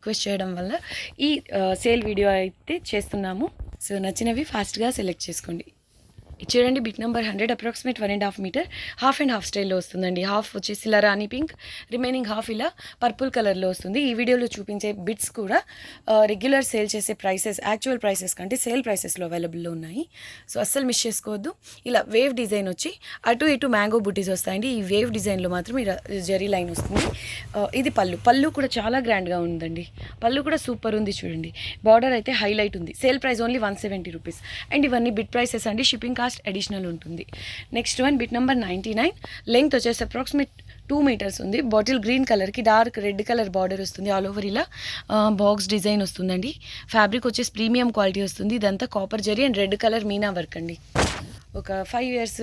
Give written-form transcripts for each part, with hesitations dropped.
Request చేయడం వల్ల ఈ సేల్ వీడియో అయితే చేస్తున్నాము. సో నచ్చినవి ఫాస్ట్గా సెలెక్ట్ చేసుకోండి. చూడండి bit number 100 approximate 1.5 metre half and half స్టైల్లో వస్తుందండి. హాఫ్ వచ్చేసి ఇలా రాణి పింక్, రిమైనింగ్ హాఫ్ ఇలా పర్పుల్ కలర్లో వస్తుంది. ఈ వీడియోలో చూపించే బిట్స్ కూడా రెగ్యులర్ సేల్ చేసే ప్రైసెస్, యాక్చువల్ ప్రైసెస్ కంటే సేల్ ప్రైసెస్లో అవైలబుల్లో ఉన్నాయి. సో అస్సలు మిస్ చేసుకోవద్దు. ఇలా వేవ్ డిజైన్ వచ్చి అటు ఇటు మ్యాంగో బుటీస్ వస్తాయండి. ఈ వేవ్ డిజైన్లో మాత్రం జరీ లైన్ వస్తుంది. ఇది పళ్ళు కూడా చాలా గ్రాండ్గా ఉందండి. పళ్ళు కూడా సూపర్ ఉంది చూడండి. బార్డర్ అయితే హైలైట్ ఉంది. Sale price only 170 rupees. And ఇవన్నీ బిట్ ప్రైసెస్ అండి. షిప్పింగ్ కాస్ట్ అడిషనల్ ఉంటుంది. Next one bit number 99. Length వచ్చేసి అప్రాక్సిమేట్ 2 మీటర్స్ ఉంది. బాటిల్ గ్రీన్ కలర్కి డార్క్ రెడ్ కలర్ బార్డర్ వస్తుంది. ఆల్ ఓవర్ ఇలా బాక్స్ డిజైన్ వస్తుందండి. ఫ్యాబ్రిక్ వచ్చేసి ప్రీమియం క్వాలిటీ వస్తుంది. ఇదంతా copper zari and red colour మీనా వర్క్ అండి. ఒక 5 years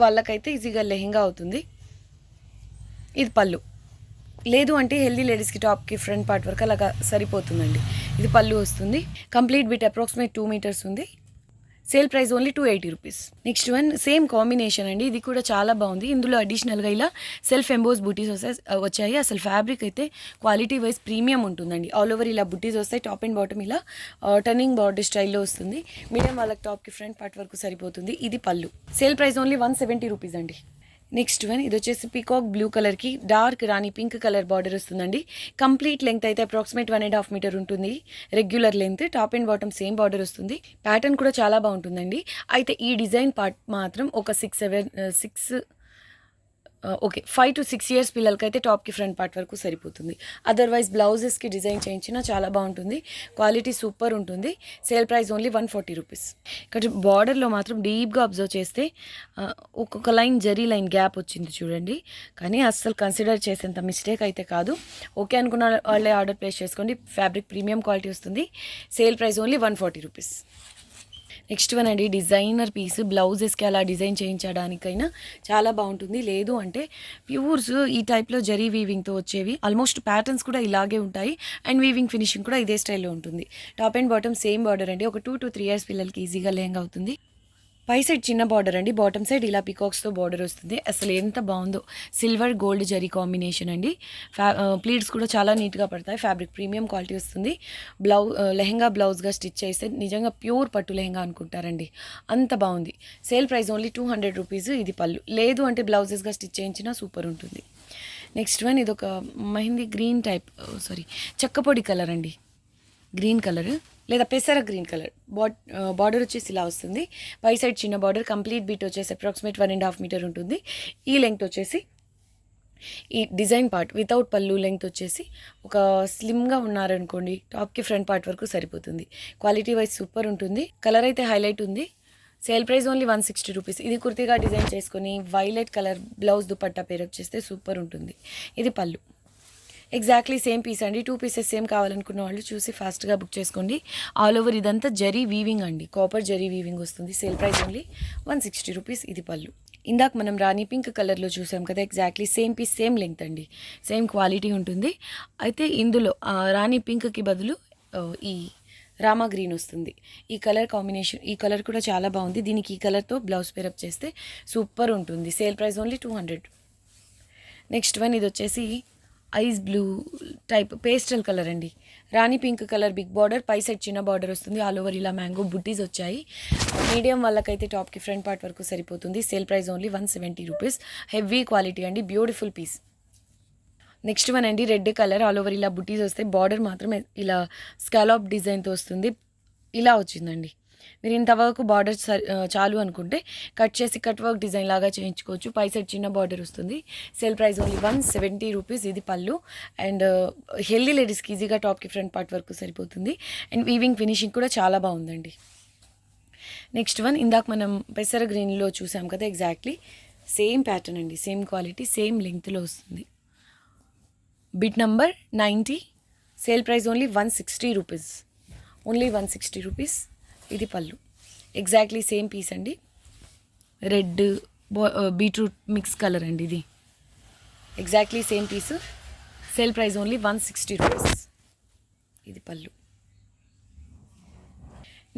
వాళ్ళకైతే ఈజీగా లెహెంగా అవుతుంది. ఇది పళ్ళు. లేదు అంటే హెల్దీ లేడీస్కి టాప్కి ఫ్రంట్ పార్ట్ వరకు అలాగా సరిపోతుందండి. ఇది పళ్ళు వస్తుంది. కంప్లీట్ బిట్ అప్రాక్సిమేట్ 2 మీటర్స్ ఉంది. Sale price only 280 rupees. Next one same combination అండి. ఇది కూడా చాలా బాగుంది. ఇందులో అడిషనల్గా ఇలా సెల్ఫ్ ఎంబోస్ బుటీస్ వచ్చాయి. అసలు ఫ్యాబ్రిక్ అయితే క్వాలిటీ వైజ్ ప్రీమియం ఉంటుందండి. ఆల్ ఓవర్ ఇలా బుటీస్ వస్తాయి. టాప్ అండ్ బాటమ్ ఇలా టర్నింగ్ బార్డర్ స్టైల్లో వస్తుంది. మీడియం వాళ్ళకి టాప్కి ఫ్రంట్ పార్ట్ వరకు సరిపోతుంది. ఇది పళ్ళు. సేల్ ప్రైస్ ఓన్లీ 170 రూపీస్ అండి. నెక్స్ట్ వన్ ఇది వచ్చేసి పీకాక్ బ్లూ కలర్కి డార్క్ రాణి పింక్ కలర్ బార్డర్ వస్తుందండి. కంప్లీట్ లెంగ్త్ అయితే అప్రాక్సిమేట్ 1.5 మీటర్ ఉంటుంది. Regular length. Top and bottom same border వస్తుంది. ప్యాటర్న్ కూడా చాలా బాగుంటుందండి. అయితే ఈ డిజైన్ పార్ట్ మాత్రం ఒక 5 to 6 years పిల్లలకైతే టాప్కి ఫ్రంట్ పార్ట్ వరకు సరిపోతుంది. అదర్వైజ్ బ్లౌజెస్కి డిజైన్ చేయించినా చాలా బాగుంటుంది. క్వాలిటీ సూపర్ ఉంటుంది. Sale price only 140 rupees. ఇక్కడ బార్డర్లో మాత్రం డీప్గా అబ్జర్వ్ చేస్తే ఒక్కొక్క లైన్ జరీ లైన్ గ్యాప్ వచ్చింది చూడండి. కానీ అస్సలు కన్సిడర్ చేసేంత మిస్టేక్ అయితే కాదు. ఓకే అనుకున్న వాళ్ళే ఆర్డర్ ప్లేస్ చేసుకోండి. ఫ్యాబ్రిక్ ప్రీమియం క్వాలిటీ వస్తుంది. Sale price only 140 rupees. Next one అండి డిజైనర్ పీస్. బ్లౌజెస్కి అలా డిజైన్ చేయించడానికైనా చాలా బాగుంటుంది. లేదు అంటే ప్యూర్స్ ఈ టైప్లో జరీ వీవింగ్తో వచ్చేవి. ఆల్మోస్ట్ ప్యాటర్న్స్ కూడా ఇలాగే ఉంటాయి. అండ్ వీవింగ్ ఫినిషింగ్ కూడా ఇదే స్టైల్లో ఉంటుంది. Top and bottom same border అండి. ఒక 2 to 3 years పిల్లలకి ఈజీగా లెహంగా అవుతుంది. పై సైడ్ చిన్న బార్డర్ అండి. బాటమ్ సైడ్ ఇలా పికాక్స్తో బార్డర్ వస్తుంది. అసలు ఎంత బాగుందో. సిల్వర్ గోల్డ్ జరీ కాంబినేషన్ అండి. ప్లీట్స్ కూడా చాలా నీట్గా పడతాయి. ఫ్యాబ్రిక్ ప్రీమియం క్వాలిటీ వస్తుంది. లెహంగా బ్లౌజ్గా స్టిచ్ చేస్తే నిజంగా ప్యూర్ పట్టు లెహంగా అనుకుంటారండి. అంత బాగుంది. Sale price only 200 rupees. ఇది పళ్ళు. లేదు అంటే బ్లౌజెస్గా స్టిచ్ చేయించినా సూపర్ ఉంటుంది. నెక్స్ట్ వన్ ఇది ఒక మెహందీ గ్రీన్ టైప్ చెక్కపొడి కలర్ అండి. గ్రీన్ కలర్ లేదా పెసర గ్రీన్ కలర్. బార్డర్ వచ్చేసి ఇలా వస్తుంది. పై సైడ్ చిన్న బార్డర్. కంప్లీట్ బీట్ వచ్చేసి అప్రాక్సిమేట్ 1.5 మీటర్ ఉంటుంది. ఈ లెంగ్త్ వచ్చేసి ఈ డిజైన్ పార్ట్ వితౌట్ పళ్ళు లెంగ్త్ వచ్చేసి ఒక స్లిమ్గా ఉన్నారనుకోండి టాప్కి ఫ్రంట్ పార్ట్ వరకు సరిపోతుంది. క్వాలిటీ వైజ్ సూపర్ ఉంటుంది. కలర్ అయితే హైలైట్ ఉంది. Sale price only 160 rupees. ఇది కుర్తీగా డిజైన్ చేసుకొని violet colour blouse dupatta pair up చేస్తే సూపర్ ఉంటుంది. ఇది పళ్ళు. ఎగ్జాక్ట్లీ సేమ్ పీస్ అండి. 2 pieces సేమ్ కావాలనుకున్న వాళ్ళు చూసి ఫాస్ట్గా బుక్ చేసుకోండి. ఆల్ ఓవర్ ఇదంతా జరీ వీవింగ్ అండి. కాపర్ జరీ వీవింగ్ వస్తుంది. Sale price only 160 rupees. ఇది పళ్ళు. ఇందాక మనం రాణి పింక్ కలర్లో చూసాం కదా, exactly same piece same length అండి. సేమ్ క్వాలిటీ ఉంటుంది. అయితే ఇందులో రాణి పింక్కి బదులు ఈ రామా గ్రీన్ వస్తుంది. ఈ కలర్ కాంబినేషన్, ఈ కలర్ కూడా చాలా బాగుంది. దీనికి ఈ కలర్తో బ్లౌజ్ పేరప్ చేస్తే సూపర్ ఉంటుంది. Sale price only 200. Next one ఇది వచ్చేసి ice blue type pastel colour అండి. రాణి పింక్ కలర్ బిగ్ బార్డర్. పై సైడ్ చిన్న బార్డర్ వస్తుంది. ఆల్ ఓవర్ ఇలా మ్యాంగో బుట్టీస్ వచ్చాయి. మీడియం వాళ్ళకైతే టాప్కి ఫ్రంట్ పార్ట్ వరకు సరిపోతుంది. Sale price only 170 rupees. Heavy quality అండి. Beautiful piece. నెక్స్ట్ వన్ అండి రెడ్ కలర్. ఆల్ ఓవర్ ఇలా బుట్టీస్ వస్తాయి. బార్డర్ మాత్రం ఇలా స్కాలప్ డిజైన్తో వస్తుంది. ఇలా వచ్చిందండి. మీరు ఇంతవరకు బార్డర్ చాలు అనుకుంటే కట్ చేసి కట్ వర్క్ డిజైన్ లాగా చేయించుకోవచ్చు. పై సైడ్ చిన్న బార్డర్ వస్తుంది. Sale price only 170 rupees. ఇది పళ్ళు. అండ్ హెల్దీ లేడీస్కి ఈజీగా టాప్కి ఫ్రంట్ పార్ట్ వరకు సరిపోతుంది. అండ్ వీవింగ్ ఫినిషింగ్ కూడా చాలా బాగుందండి. నెక్స్ట్ వన్ ఇందాక మనం పెసర గ్రీన్లో చూసాం కదా, ఎగ్జాక్ట్లీ సేమ్ ప్యాటర్న్ అండి. సేమ్ క్వాలిటీ సేమ్ లెంగ్త్లో వస్తుంది. Bit number 90. Sale price only 160 rupees. Only 160 rupees. ఇది పళ్ళు. ఎగ్జాక్ట్లీ సేమ్ పీస్ అండి. రెడ్ బీట్రూట్ మిక్స్ కలర్ అండి. ఇది ఎగ్జాక్ట్లీ సేమ్ పీసు. Sale price only 160 rupees. ఇది పళ్ళు.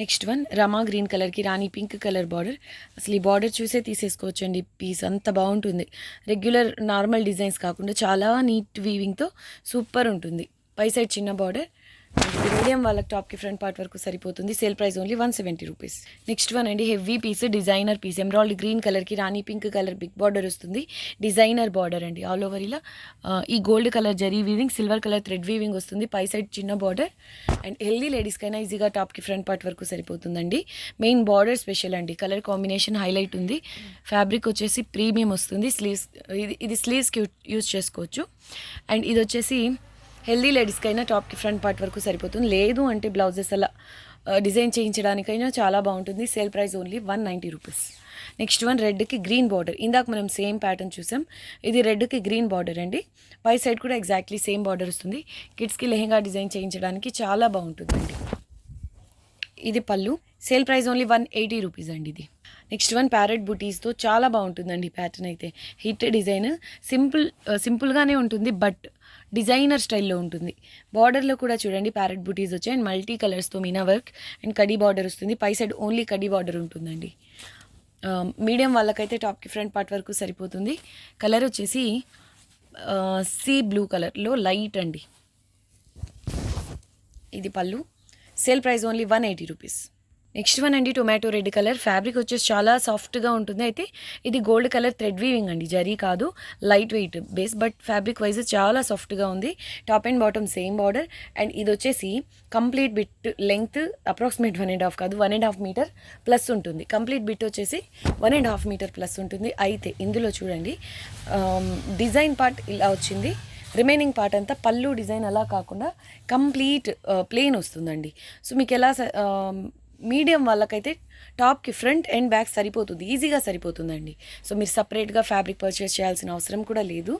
నెక్స్ట్ వన్ రమా గ్రీన్ కలర్కి రాణి పింక్ కలర్ బార్డర్. అసలు ఈ బార్డర్ చూసే తీసేసుకోవచ్చండి. పీస్ అంత బాగుంటుంది. రెగ్యులర్ నార్మల్ డిజైన్స్ కాకుండా చాలా నీట్ వీవింగ్తో సూపర్ ఉంటుంది. పై సైడ్ చిన్న బార్డర్. ఇది మీడియం వాళ్ళకి టాప్కి ఫ్రంట్ పార్ట్ వరకు సరిపోతుంది. Sale price only 170 rupees. Next one అండి, heavy piece, designer piece, emerald green కలర్కి రాణి పింక్ కలర్ బిగ్ బార్డర్ వస్తుంది. డిజైనర్ బార్డర్ అండి, ఆల్ ఓవర్ ఇలా ఈ గోల్డ్ కలర్ జరీ weaving, silver colour thread weaving వస్తుంది. పై సైడ్ చిన్న బార్డర్ అండ్ హెల్దీ లేడీస్కైనా ఈజీగా టాప్కి ఫ్రంట్ పార్ట్ వరకు సరిపోతుందండి. మెయిన్ బార్డర్ స్పెషల్ అండి, కలర్ కాంబినేషన్ హైలైట్ ఉంది. ఫ్యాబ్రిక్ వచ్చేసి ప్రీమియం వస్తుంది. స్లీవ్స్ ఇది స్లీవ్స్కి యూజ్ చేసుకోవచ్చు. అండ్ ఇది వచ్చేసి హెల్దీ లేడీస్కైనా టాప్కి ఫ్రంట్ పార్ట్ వరకు సరిపోతుంది. లేదు అంటే బ్లౌజెస్ అలా డిజైన్ చేయించడానికైనా చాలా బాగుంటుంది. Sale price only 190 rupees. Next one రెడ్కి గ్రీన్ బార్డర్. ఇందాక మనం సేమ్ ప్యాటర్న్ చూసాం, ఇది రెడ్కి గ్రీన్ బార్డర్ అండి. పై సైడ్ కూడా ఎగ్జాక్ట్లీ సేమ్ బార్డర్ వస్తుంది. కిడ్స్కి లెహెంగా డిజైన్ చేయించడానికి చాలా బాగుంటుందండి. ఇది పళ్ళు. సేల్ ప్రైస్ ఓన్లీ 180 రూపీస్ అండి ఇది. నెక్స్ట్ వన్ ప్యారెట్ బుటీస్తో చాలా బాగుంటుందండి ప్యాటర్న్ అయితే. హిట్ డిజైన్, సింపుల్గానే ఉంటుంది బట్ డిజైనర్ స్టైల్లో ఉంటుంది. బార్డర్లో కూడా చూడండి ప్యారెట్ బుటీస్ వచ్చాయి అండ్ మల్టీ కలర్స్తో మీనా వర్క్ అండ్ కడీ బార్డర్ వస్తుంది. పై సైడ్ ఓన్లీ కడీ బార్డర్ ఉంటుందండి. మీడియం వాళ్ళకైతే టాప్కి ఫ్రంట్ పార్ట్ వరకు సరిపోతుంది. కలర్ వచ్చేసి సీ బ్లూ కలర్లో లైట్ అండి. ఇది పళ్ళు. Sale price only 180 rupees. Next one అండి, టొమాటో రెడ్ కలర్. ఫ్యాబ్రిక్ వచ్చేసి చాలా సాఫ్ట్గా ఉంటుంది. అయితే ఇది గోల్డ్ కలర్ థ్రెడ్ వీవింగ్ అండి, జరీ కాదు, light weight base, but fabric wise చాలా సాఫ్ట్గా ఉంది. Top and bottom same border and ఇది వచ్చేసి కంప్లీట్ బిట్ లెంగ్త్ అప్రాక్సిమేట్ 1.5 కాదు 1.5 మీటర్ ప్లస్ ఉంటుంది. కంప్లీట్ బిట్ వచ్చేసి 1.5 మీటర్ ప్లస్ ఉంటుంది. అయితే ఇందులో చూడండి డిజైన్ పార్ట్ ఇలా వచ్చింది, రిమైనింగ్ పార్ట్ అంతా పళ్ళు డిజైన్ అలా కాకుండా కంప్లీట్ ప్లెయిన్ వస్తుందండి. సో మీకు ఎలా మీడియం వాళ్ళకైతే టాప్కి ఫ్రంట్ అండ్ బ్యాక్ సరిపోతుంది, ఈజీగా సరిపోతుందండి. సో మీరు సపరేట్గా ఫ్యాబ్రిక్ పర్చేస్ చేయాల్సిన అవసరం కూడా లేదు.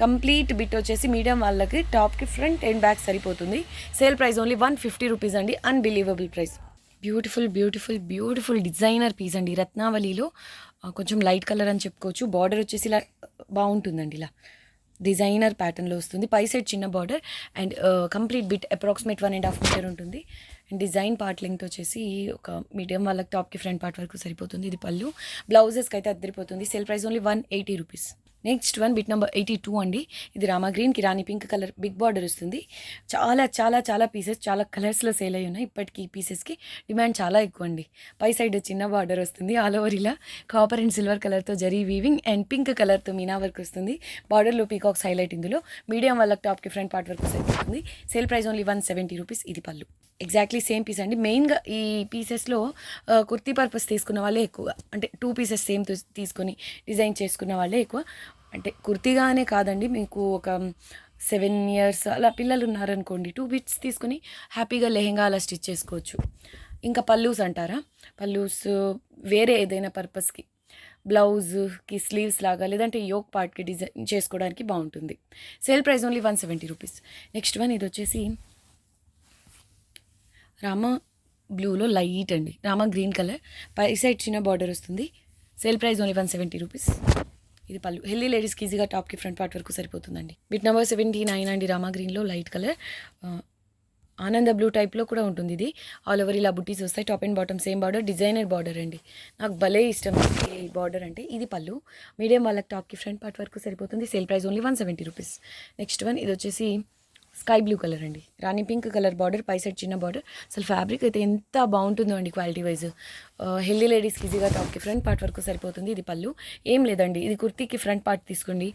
కంప్లీట్ బిట్ వచ్చేసి మీడియం వాళ్ళకి టాప్కి ఫ్రంట్ అండ్ బ్యాక్ సరిపోతుంది. సేల్ ప్రైస్ ఓన్లీ 150 రూపీస్ అండి. Unbelievable price. Beautiful beautiful beautiful designer piece అండి. రత్నావళిలో కొంచెం లైట్ కలర్ అని చెప్పుకోవచ్చు. బార్డర్ వచ్చేసి ఇలా బాగుంటుందండి, ఇలా డిజైనర్ ప్యాటర్న్లో వస్తుంది. పై సైడ్ చిన్న border and complete bit approximate 1.5 metre ఉంటుంది. అండ్ డిజైన్ పార్ట్ లెంగ్త్ వచ్చేసి ఒక మీడియం వాళ్ళకి టాప్కి ఫ్రంట్ పార్ట్ వరకు సరిపోతుంది. ఇది పళ్ళు. బ్లౌజెస్కి అయితే అద్దరిపోతుంది. Sale price only 180 rupees. Next one bit number 82 అండి. ఇది రామా గ్రీన్కి రాణి పింక్ కలర్ బిగ్ బార్డర్ వస్తుంది. చాలా చాలా చాలా పీసెస్ చాలా కలర్స్లో సేల్ అయ్యి ఉన్నాయి. ఇప్పటికీ ఈ పీసెస్కి డిమాండ్ చాలా ఎక్కువ అండి. పై సైడ్ చిన్న బార్డర్ వస్తుంది. ఆల్ ఓవర్ ఇలా కాపర్ అండ్ సిల్వర్ కలర్తో జరీ వీవింగ్ అండ్ పింక్ కలర్తో మీనా వర్క్ వస్తుంది. బార్డర్లో పీకాక్స్ హైలైట్. ఇందులో మీడియం వాళ్ళకి టాప్కి ఫ్రంట్ పార్ట్ వరకు సరిపోతుంది. Sale price only 170 rupees. ఇది పళ్ళు. ఎగ్జాక్ట్లీ సేమ్ పీస్ అండి. మెయిన్గా ఈ పీసెస్లో కుర్తీ పర్పస్ తీసుకున్న వాళ్ళే ఎక్కువగా, అంటే 2 పీసెస్ సేమ్ తీసుకొని డిజైన్ చేసుకున్న వాళ్ళే ఎక్కువ. అంటే కుర్తీగానే కాదండి, మీకు ఒక 7 ఇయర్స్ అలా పిల్లలు ఉన్నారనుకోండి, 2 బిట్స్ తీసుకుని హ్యాపీగా లెహెంగా అలా స్టిచ్ చేసుకోవచ్చు. ఇంకా పల్లూస్ అంటారా, పల్లూస్ వేరే ఏదైనా పర్పస్కి, బ్లౌజ్కి స్లీవ్స్ లాగా లేదంటే యోక్ పార్ట్కి డిజైన్ చేసుకోవడానికి బాగుంటుంది. Sale price only 170 rupees. Next one ఇది వచ్చేసి రామా బ్లూలో లైట్ అండి, రామా గ్రీన్ కలర్. పై సైడ్ చిన్న బార్డర్ వస్తుంది. Sale price only 170 rupees. ఇది పళ్ళు. హెల్దీ లేడీస్కి ఈజీగా టాప్కి ఫ్రంట్ పార్ట్ వరకు సరిపోతుందండి. బిట్ నెంబర్ 79 అండి, రామా గ్రీన్లో లైట్ కలర్. ఆనంద బ్లూ టైప్లో కూడా ఉంటుంది. ఇది ఆల్ ఓవర్ ఇలా బుట్టీస్ వస్తాయి. Top and bottom same border, designer border అండి. నాకు భలే ఇష్టం ఈ బార్డర్ అంటే. ఇది పళ్ళు. మీడియం వాళ్ళకి టాప్కి ఫ్రంట్ పార్ట్ వరకు సరిపోతుంది. Sale price only 170 rupees. Next one ఇది వచ్చేసి స్కై బ్లూ కలర్ అండి, రాణి పింక్ కలర్ బార్డర్, పై సైడ్ చిన్న బార్డర్. అసలు ఫ్యాబ్రిక్ అయితే ఎంత బాగుంటుందో అండి క్వాలిటీ వైజ్. హెల్దీ లేడీస్కి ఈజీగా టాప్కి ఫ్రంట్ పార్ట్ వరకు సరిపోతుంది. ఇది పళ్ళు. ఏం లేదండి, ఇది కుర్తీకి ఫ్రంట్ పార్ట్ తీసుకోండి.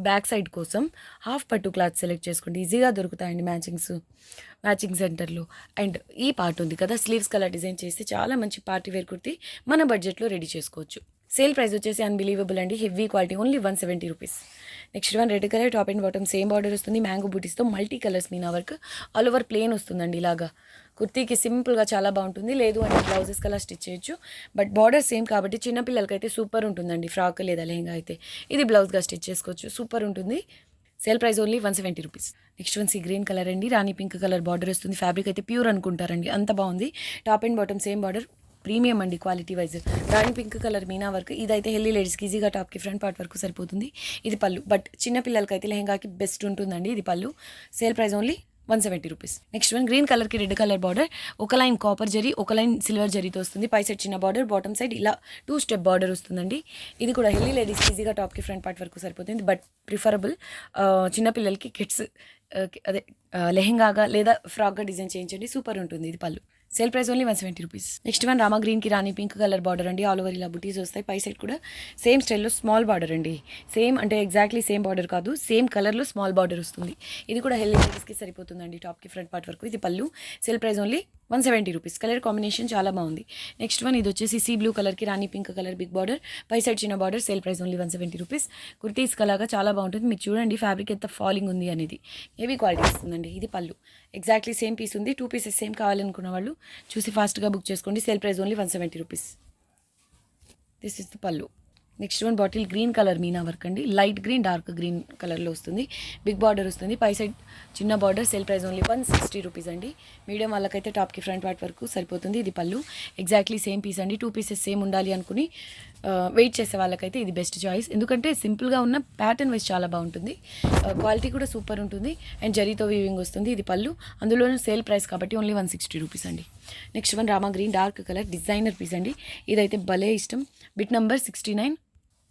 బ్యాక్ సైడ్ కోసం హాఫ్ పట్టు క్లాత్ సెలెక్ట్ చేసుకోండి, ఈజీగా దొరుకుతాయండి మ్యాచింగ్ సెంటర్లో. అండ్ ఈ పార్ట్ ఉంది కదా, స్లీవ్స్ కలర్ డిజైన్ చేస్తే చాలా మంచి పార్టీ వేర్ కుర్తీ మన బడ్జెట్లో రెడీ చేసుకోవచ్చు. సేల్ ప్రైస్ వచ్చేసి అన్బిలీవబుల్ అండి, heavy quality, only 170 rupees. Next one red colour, top and bottom same border వస్తుంది. మ్యాంగో బూటీస్తో మల్టీ కలర్స్ మీనా వర్క్, ఆల్ ఓవర్ ప్లేన్ వస్తుందండి. ఇలాగా కుర్తీకి సింపుల్గా చాలా బాగుంటుంది. లేదు అంటే బ్లౌజెస్ కలర్ స్టిచ్ చేయొచ్చు, బట్ బార్డర్ సేమ్ కాబట్టి చిన్నపిల్లలకి అయితే సూపర్ ఉంటుందండి. ఫ్రాక్ లేదా లెహంగా అయితే ఇది బ్లౌజ్గా స్టిచ్ చేసుకోవచ్చు, సూపర్ ఉంటుంది. Sale price only 170 rupees. Next one sea green colour అండి, రాణి పింక్ కలర్ బార్డర్ వస్తుంది. ఫ్యాబ్రిక్ అయితే ప్యూర్ అనుకుంటారండి, అంత బాగుంది. Top and bottom same border, premium అండి క్వాలిటీ వైజ్. రాణి పింక్ కలర్ మీనా వర్క్. ఇదైతే హెల్దీ లేడీస్కి ఈజీగా టాప్కి ఫ్రంట్ పార్ట్ వరకు సరిపోతుంది. ఇది పళ్ళు, బట్ చిన్నపిల్లలకి అయితే లెహంగాకి బెస్ట్ ఉంటుందండి. ఇది పళ్ళు. Sale price only 170 rupees. Next one green కలర్కి రెడ్ కలర్ బార్డర్, ఒక లైన్ కాపర్ జరీ, ఒక లైన్ సిల్వర్ జరీతో వస్తుంది. పై సైడ్ చిన్న బార్డర్, బాటమ్ సైడ్ ఇలా 2 స్టెప్ బార్డర్ వస్తుందండి. ఇది కూడా హెల్దీ లేడీస్కి ఈజీగా టాప్కి ఫ్రంట్ పార్ట్ వరకు సరిపోతుంది, బట్ ప్రిఫరబుల్ చిన్నపిల్లలకి, కిడ్స్ అదే లెహెంగాగా లేదా ఫ్రాక్గా డిజైన్ చేయించండి, సూపర్ ఉంటుంది. ఇది పళ్ళు. Sale price only 170 rupees. Next one Rama గ్రీన్కి రాణి పింక్ కలర్ బార్డర్ అండి. ఆల్ ఓవర్ ఇలా బుటీస్ వస్తాయి. పై సైడ్ కూడా సేమ్ స్టైల్లో స్మాల్ బార్డర్ అండి. సేమ్ అంటే ఎగ్జాక్ట్లీ సేమ్ బార్డర్ కాదు, సేమ్ కలర్లో స్మాల్ బార్డర్ వస్తుంది. ఇది కూడా హెల్దీ లేడీస్కి సరిపోతుందండి. టాప్కి ఫ్రంట్ పార్ట్ వరకు. ఇది పళ్ళు. Sale price only 170 rupees. Colour combination చాలా బాగుంది. నెక్స్ట్ వన్ ఇది వచ్చేసి సీ బ్లూ కలర్కి రాణి పింక్ కలర్ బిగ్ బార్డర్, పై సైడ్ చిన్న border. Sale price only 170 rupees. Kurtis కలాగా చాలా బాగుంటుంది. మీరు చూడండి ఫ్యాబ్రిక్ ఎంత ఫాలింగ్ ఉంది అనేది. హెవీ క్వాలిటీ వస్తుందండి. ఇది పళ్ళు. ఎగ్జాక్ట్లీ సేమ్ పీస్ ఉంది. 2 పీసెస్ సేమ్ కావాలనుకున్న వాళ్ళు చూసి ఫాస్ట్గా బుక్ చేసుకోండి. Sale price only 170 rupees. This is the పళ్ళు. Next one bottle green colour మీనా వర్క్ అండి. లైట్ గ్రీన్ డార్క్ గ్రీన్ కలర్లో వస్తుంది. బిగ్ బార్డర్ వస్తుంది. పై సైడ్ చిన్న border. Sale price only 160 rupees అండి. మీడియం వాళ్ళకైతే టాప్కి ఫ్రంట్ పార్ట్ వరకు సరిపోతుంది. ఇది పళ్ళు. ఎగ్జాక్ట్లీ సేమ్ పీస్ అండి. 2 పీసెస్ సేమ్ ఉండాలి అనుకుని వెయిట్ చేసే వాళ్ళకైతే ఇది బెస్ట్ చాయిస్. ఎందుకంటే సింపుల్గా ఉన్న ప్యాటర్న్ వైజ్ చాలా బాగుంటుంది. క్వాలిటీ కూడా సూపర్ ఉంటుంది. అండ్ జరీతో వీవింగ్ వస్తుంది. ఇది పళ్ళు. అందులోనే సేల్ ప్రైస్ కాబట్టి ఓన్లీ 160 రూపీస్ అండి. నెక్స్ట్ వన్ రామా green dark colour designer piece అండి. ఇదైతే భలే ఇష్టం. Bit number 69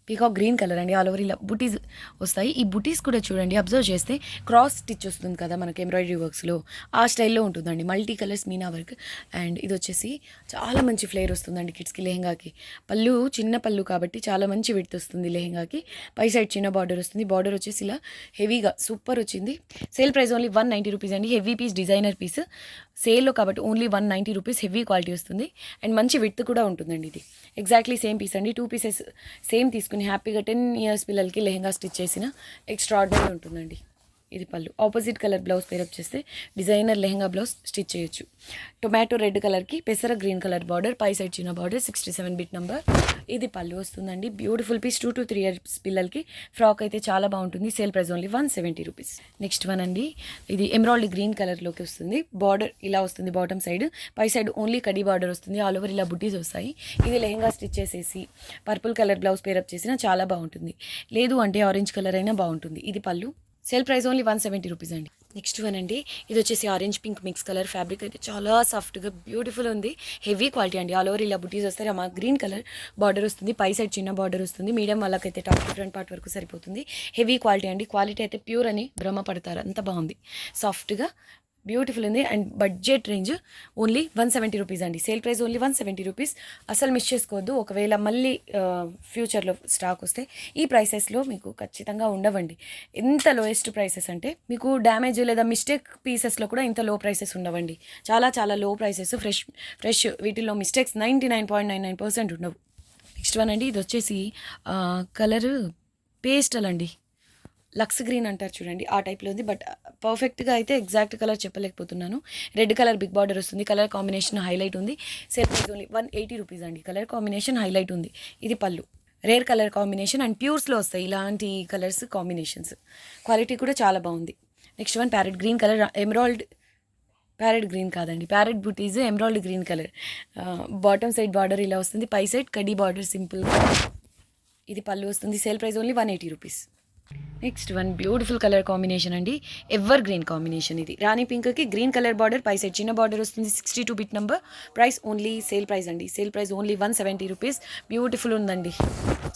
peacock green colour అండి. ఆల్ ఓవర్ ఇలా బుటీస్ వస్తాయి. ఈ బుటీస్ కూడా చూడండి, అబ్జర్వ్ చేస్తే క్రాస్ స్టిచ్ వస్తుంది కదా మనకి ఎంబ్రాయిడరీ వర్క్స్లో, ఆ స్టైల్లో ఉంటుందండి. మల్టీ కలర్స్ మీనా వర్క్. అండ్ ఇది వచ్చేసి చాలా మంచి ఫ్లేర్ వస్తుందండి కిడ్స్కి, లెహెంగాకి. పళ్ళు చిన్న పళ్ళు కాబట్టి చాలా మంచి విడ్త్ వస్తుంది లెహెంగాకి. పై సైడ్ చిన్న బార్డర్ వస్తుంది. బార్డర్ వచ్చేసి ఇలా హెవీగా సూపర్ వచ్చింది. సేల్ ప్రైస్ ఓన్లీ 190 రూపీస్ అండి. Heavy piece, designer piece. సేల్లో కాబట్టి ఓన్లీ 190 రూపీస్. హెవీ క్వాలిటీ వస్తుంది. అండ్ మంచి విడ్త్ కూడా ఉంటుందండి. ఇది ఎగ్జాక్ట్లీ సేమ్ పీస్ అండి. 2 పీసెస్ సేమ్ తీసుకుని హ్యాపీగా 10 ఇయర్స్ పిల్లలకి లెహెంగా స్టిచ్ చేసిన ఎక్స్ట్రాడినరీ ఉంటుందండి. ఇది పళ్ళు. ఆపోజిట్ కలర్ బ్లౌజ్ పేరప్ చేస్తే డిజైనర్ లెహెంగా బ్లౌజ్ స్టిచ్ చేయొచ్చు. టొమాటో రెడ్ కలర్కి పెసర గ్రీన్ కలర్ బార్డర్, పై సైడ్ చిన్న బార్డర్. 67 bit number. ఇది పళ్ళు వస్తుందండి. Beautiful piece. 2 to 3 ఇయర్స్ పిల్లలకి ఫ్రాక్ అయితే చాలా బాగుంటుంది. Sale price only 170 rupees. Next one అండి. ఇది ఎమరాల్డ్ గ్రీన్ కలర్లోకి వస్తుంది. బార్డర్ ఇలా వస్తుంది బాటమ్ సైడ్. పై సైడ్ ఓన్లీ కడీ బార్డర్ వస్తుంది. ఆల్ ఓవర్ ఇలా బుట్టీస్ వస్తాయి. ఇది లెహెంగా స్టిచ్ చేసేసి పర్పుల్ కలర్ బ్లౌజ్ పేరప్ చేసినా చాలా బాగుంటుంది. లేదు అంటే ఆరెంజ్ కలర్ అయినా బాగుంటుంది. ఇది పళ్ళు. సేల్ ప్రైస్ ఓన్లీ 170 రూపీస్ అండి. నెక్స్ట్ వన్ అండి. ఇది వచ్చేసి orange pink mix colour. Fabric అయితే చాలా సాఫ్ట్గా బ్యూటిఫుల్ ఉంది. హెవీ క్వాలిటీ అండి. ఆల్ ఓవర్ ఇలా బుటీస్ వస్తాయి. మా గ్రీన్ కలర్ బార్డర్ వస్తుంది. పై సైడ్ చిన్న బార్డర్ వస్తుంది. మీడియం వాళ్ళకైతే టాప్ ఫ్రంట్ పార్ట్ వరకు సరిపోతుంది. హెవీ క్వాలిటీ అండి. క్వాలిటీ అయితే ప్యూర్ అని భ్రమపడతారు, అంత బాగుంది. సాఫ్ట్గా బ్యూటిఫుల్ ఉంది. And budget range only 170 rupees అండి. Sale price only 170 rupees. అసలు మిస్ చేసుకోవద్దు. ఒకవేళ మళ్ళీ ఫ్యూచర్లో స్టాక్ వస్తే ఈ ప్రైసెస్లో మీకు ఖచ్చితంగా ఉండవండి. ఎంత లోయెస్ట్ ప్రైసెస్ అంటే మీకు డ్యామేజ్ లేదా మిస్టేక్ పీసెస్లో కూడా ఇంత లో ప్రైసెస్ ఉండవండి. చాలా చాలా లో ప్రైసెస్. ఫ్రెష్ వీటిల్లో మిస్టేక్స్ 99.99% ఉండవు. నెక్స్ట్ వన్ అండి. ఇది వచ్చేసి కలర్ పేస్టల్ అండి. లక్స్ గ్రీన్ అంటారు చూడండి, ఆ టైప్లో ఉంది. బట్ పర్ఫెక్ట్గా అయితే ఎగ్జాక్ట్ కలర్ చెప్పలేకపోతున్నాను. రెడ్ కలర్ బిగ్ బార్డర్ వస్తుంది. కలర్ కాంబినేషన్ హైలైట్ ఉంది. సేల్ ప్రైస్ ఓన్లీ 180 రూపీస్ అండి. కలర్ కాంబినేషన్ హైలైట్ ఉంది. ఇది పళ్ళు. రేర్ కలర్ కాంబినేషన్ అండ్ ప్యూర్స్లో వస్తాయి ఇలాంటి కలర్స్ కాంబినేషన్స్. క్వాలిటీ కూడా చాలా బాగుంది. Next one parrot green colour. Emerald parrot green కాదండి, ప్యారెట్ బుటీస్ emerald green colour. Bottom side border ఇలా వస్తుంది. పై సైడ్ కడీ బార్డర్ సింపుల్గా. ఇది పళ్ళు వస్తుంది. Sale price only 180 rupees. Next one beautiful colour combination అండి. Evergreen combination. ఇది రాణి పింక్కి గ్రీన్ కలర్ బార్డర్, పై సైడ్ చిన్న బార్డర్ వస్తుంది. 62 bit number. Price only sale price అండి. Sale price only 170 rupees. Beautiful ఉందండి.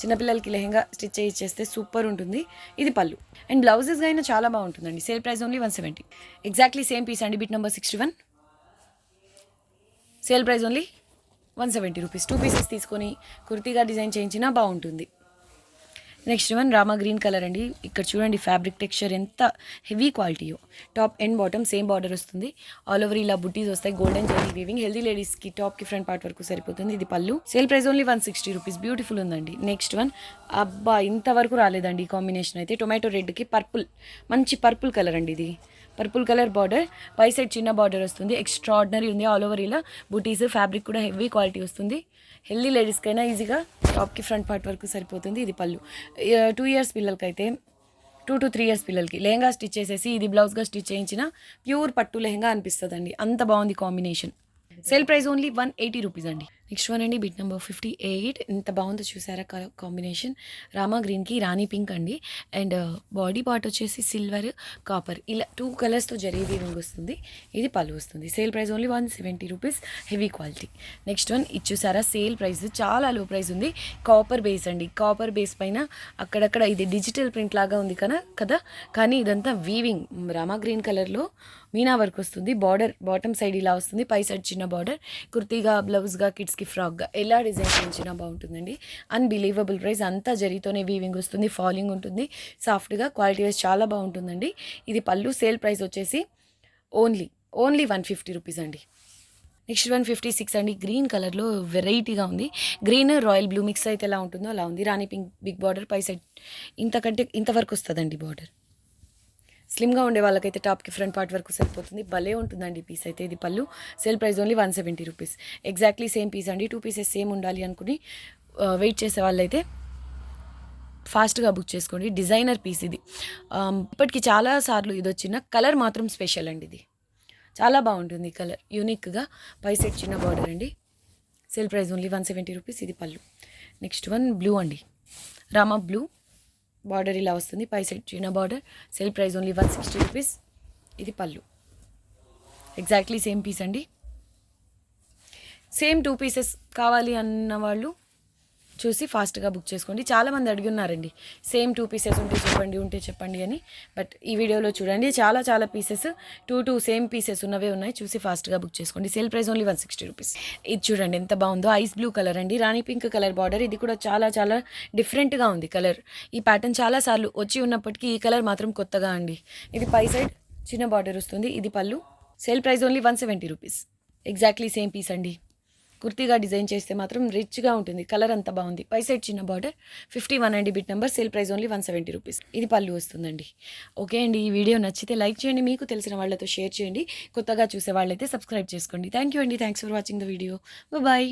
చిన్నపిల్లలకి లెహెంగా స్టిచ్ చేయిచ్చేస్తే సూపర్ ఉంటుంది. ఇది పళ్ళు. అండ్ బ్లౌజెస్గా అయినా చాలా బాగుంటుందండి. Sale price only 170. Exactly same piece అండి. Bit number 61. Sale price only 170 rupees. 2 pieces తీసుకొని కుర్తీగా డిజైన్ చేయించినా బాగుంటుంది. నెక్స్ట్ వన్ రామా గ్రీన్ కలర్ అండి. ఇక్కడ చూడండి ఫ్యాబ్రిక్ టెక్స్చర్ ఎంత హెవీ క్వాలిటీయో. Top and bottom same border వస్తుంది. ఆల్ ఓవర్ ఇలా బుట్టీస్ వస్తాయి. Golden zari weaving. హెల్దీ లేడీస్కి టాప్కి ఫ్రంట్ పార్ట్ వరకు సరిపోతుంది. ఇది పళ్ళు. Sale price only 160 rupees. Beautiful ఉందండి. Next one. అబ్బా ఇంతవరకు రాలేదండి ఈ కాంబినేషన్ అయితే. టొమాటో రెడ్కి పర్పుల్, మంచి పర్పుల్ కలర్ అండి. ఇది పర్పుల్ కలర్ బార్డర్, పై సైడ్ చిన్న బార్డర్ వస్తుంది. ఎక్స్ట్రాడినరీ ఉంది. ఆల్ ఓవర్ ఇలా బుటీస్. ఫ్యాబ్రిక్ కూడా హెవీ క్వాలిటీ వస్తుంది. హెల్దీ లేడీస్కైనా ఈజీగా టాప్కి ఫ్రంట్ పార్ట్ వరకు సరిపోతుంది. ఇది పళ్ళు. 2 ఇయర్స్ పిల్లలకైతే 2 to 3 ఇయర్స్ పిల్లలకి లెహంగా స్టిచ్ చేసేసి ఇది బ్లౌజ్గా స్టిచ్ చేయించిన ప్యూర్ పట్టు లెహంగా అనిపిస్తుందండి. అంత బాగుంది combination. Sale price only 180 rupees అండి. నెక్స్ట్ వన్ అండి, బిట్ నెంబర్ 58. ఎంత బాగుందో చూసారా కాంబినేషన్, రామా గ్రీన్కి రాణి పింక్ అండి. అండ్ బాడీ పార్ట్ వచ్చేసి సిల్వర్, కాపర్, ఇలా 2 కలర్స్తో జరీ వీవింగ్ వస్తుంది. ఇది పళ్ళు వస్తుంది. Sale price only 170 rupees, heavy quality. Next one ఇది చూసారా, సేల్ ప్రైస్ చాలా లో ప్రైస్ ఉంది. కాపర్ బేస్ అండి. కాపర్ బేస్ పైన అక్కడక్కడ ఇది డిజిటల్ ప్రింట్ లాగా ఉంది కదా, కానీ ఇదంతా వీవింగ్ రామా గ్రీన్ కలర్లో మీనా వర్క్ వస్తుంది. బార్డర్ బాటమ్ సైడ్ ఇలా వస్తుంది, పై సైడ్ చిన్న బార్డర్. కుర్తీగా, బ్లౌజ్గా, కిడ్స్కి ఫ్రాక్గా ఎలా డిజైన్ చేయించినా బాగుంటుందండి. అన్బిలీవబుల్ ప్రైస్, అంతా జరీతోనే వీవింగ్ వస్తుంది, ఫాలింగ్ ఉంటుంది, సాఫ్ట్గా, క్వాలిటీ వైజ్ చాలా బాగుంటుందండి. ఇది పళ్ళు. సేల్ ప్రైస్ వచ్చేసి ఓన్లీ 150 రూపీస్ అండి. నెక్స్ట్ 156 అండి. గ్రీన్ కలర్లో వెరైటీగా ఉంది. గ్రీన్ రాయల్ బ్లూ మిక్స్ అయితే ఎలా ఉంటుందో అలా ఉంది. రాణి పింక్ బిగ్ బార్డర్, పై సైడ్ ఇంతవరకు వస్తుందండి బార్డర్. స్లిమ్గా ఉండే వాళ్ళకైతే టాప్కి ఫ్రంట్ పార్ట్ వరకు సరిపోతుంది. భలే ఉంటుందండి పీస్ అయితే. ఇది పళ్ళు. Sale price only 170 rupees. Exactly same piece అండి. 2 పీసెస్ సేమ్ ఉండాలి అనుకుని వెయిట్ చేసే వాళ్ళైతే ఫాస్ట్గా బుక్ చేసుకోండి. డిజైనర్ పీస్ ఇది. ఇప్పటికి చాలా సార్లు ఇది వచ్చిన కలర్ మాత్రం స్పెషల్ అండి. ఇది చాలా బాగుంటుంది కలర్, యూనిక్గా. పై సైడ్ చిన్న బార్డర్ అండి. Sale price only 170 rupees. ఇది పళ్ళు. నెక్స్ట్ వన్ బ్లూ అండి, రామా బ్లూ. బార్డర్ ఇలా వస్తుంది, పై సైడ్ చిన్న border. Sale price only 160 rupees. ఇది పళ్ళు. ఎగ్జాక్ట్లీ సేమ్ పీస్ అండి. సేమ్ 2 పీసెస్ కావాలి అన్న వాళ్ళు చూసి ఫాస్ట్గా బుక్ చేసుకోండి. చాలామంది అడిగి ఉన్నారండి, సేమ్ 2 పీసెస్ ఉంటే చెప్పండి అని. బట్ ఈ వీడియోలో చూడండి, చాలా పీసెస్ 2 సేమ్ పీసెస్ ఉన్నవే ఉన్నాయి. చూసి ఫాస్ట్గా బుక్ చేసుకోండి. Sale price only 160 rupees. ఇది చూడండి ఎంత బాగుందో, ఐస్ బ్లూ కలర్ అండి, రాణి పింక్ కలర్ బార్డర్. ఇది కూడా చాలా డిఫరెంట్గా ఉంది కలర్. ఈ ప్యాటర్న్ చాలాసార్లు వచ్చి ఉన్నప్పటికీ ఈ కలర్ మాత్రం కొత్తగా అండి. ఇది పై సైడ్ చిన్న బార్డర్ వస్తుంది. ఇది పళ్ళు. Sale price only 170 rupees. Exactly same piece అండి. కుర్తీగా డిజైన్ చేస్తే మాత్రం రిచ్గా ఉంటుంది. కలర్ అంతా బాగుంది. పై సైడ్ చిన్న బార్డర్. 51 అండి bit number. Sale price only 170 rupees. ఇది పళ్ళు వస్తుందండి. ఓకే అండి, ఈ వీడియో నచ్చితే లైక్ చేయండి, మీకు తెలిసిన వాళ్ళతో షేర్ చేయండి, కొత్తగా చూసే వాళ్ళైతే సబ్స్క్రైబ్ చేసుకోండి. థ్యాంక్ యూ అండి. Thanks for watching the video. Bye.